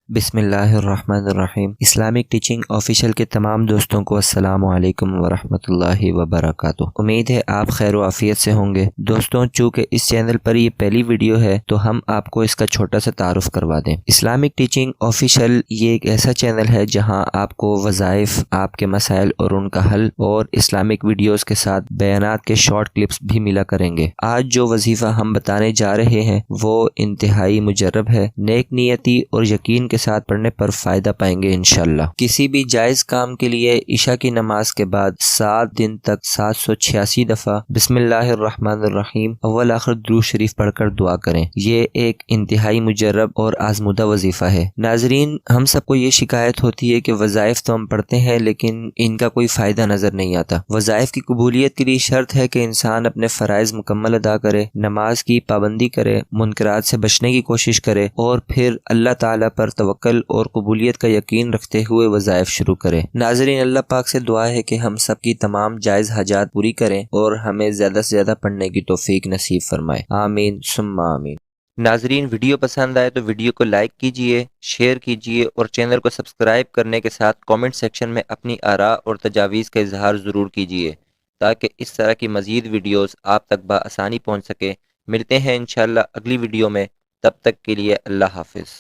بسم اللہ الرحمن الرحیم۔ اسلامک ٹیچنگ آفیشیل کے تمام دوستوں کو السلام علیکم ورحمۃ اللہ وبرکاتہ۔ امید ہے آپ خیر و عافیت سے ہوں گے۔ دوستوں، چونکہ اس چینل پر یہ پہلی ویڈیو ہے تو ہم آپ کو اس کا چھوٹا سا تعارف کروا دیں۔ اسلامک ٹیچنگ آفیشیل یہ ایک ایسا چینل ہے جہاں آپ کو وظائف، آپ کے مسائل اور ان کا حل اور اسلامک ویڈیوز کے ساتھ بیانات کے شارٹ کلپس بھی ملا کریں گے۔ آج جو وظیفہ ہم بتانے جا رہے ہیں وہ انتہائی مجرب ہے۔ نیک نیتی اور یقین کے ساتھ پڑھنے پر فائدہ پائیں گے انشاءاللہ۔ کسی بھی جائز کام کے لیے عشاء کی نماز کے بعد 7 دن تک 786 دفعہ بسم اللہ الرحمن الرحیم اول آخر درود شریف پڑھ کر دعا کریں۔ یہ ایک انتہائی مجرب اور آزمودہ وظیفہ ہے۔ ناظرین، ہم سب کو یہ شکایت ہوتی ہے کہ وظائف تو ہم پڑھتے ہیں لیکن ان کا کوئی فائدہ نظر نہیں آتا۔ وظائف کی قبولیت کے لیے شرط ہے کہ انسان اپنے فرائض مکمل ادا کرے، نماز کی پابندی کرے، منکرات سے بچنے کی کوشش کرے اور پھر اللہ تعالیٰ پر توکل اور قبولیت کا یقین رکھتے ہوئے وظائف شروع کریں۔ ناظرین، اللہ پاک سے دعا ہے کہ ہم سب کی تمام جائز حاجات پوری کریں اور ہمیں زیادہ سے زیادہ پڑھنے کی توفیق نصیب فرمائے، آمین ثم آمین۔ ناظرین، ویڈیو پسند آئے تو ویڈیو کو لائک کیجئے، شیئر کیجئے اور چینل کو سبسکرائب کرنے کے ساتھ کامنٹ سیکشن میں اپنی آراء اور تجاویز کا اظہار ضرور کیجئے تاکہ اس طرح کی مزید ویڈیوز آپ تک بآسانی پہنچ سکے۔ ملتے ہیں انشاءاللہ اگلی ویڈیو میں، تب تک کے لیے اللہ حافظ۔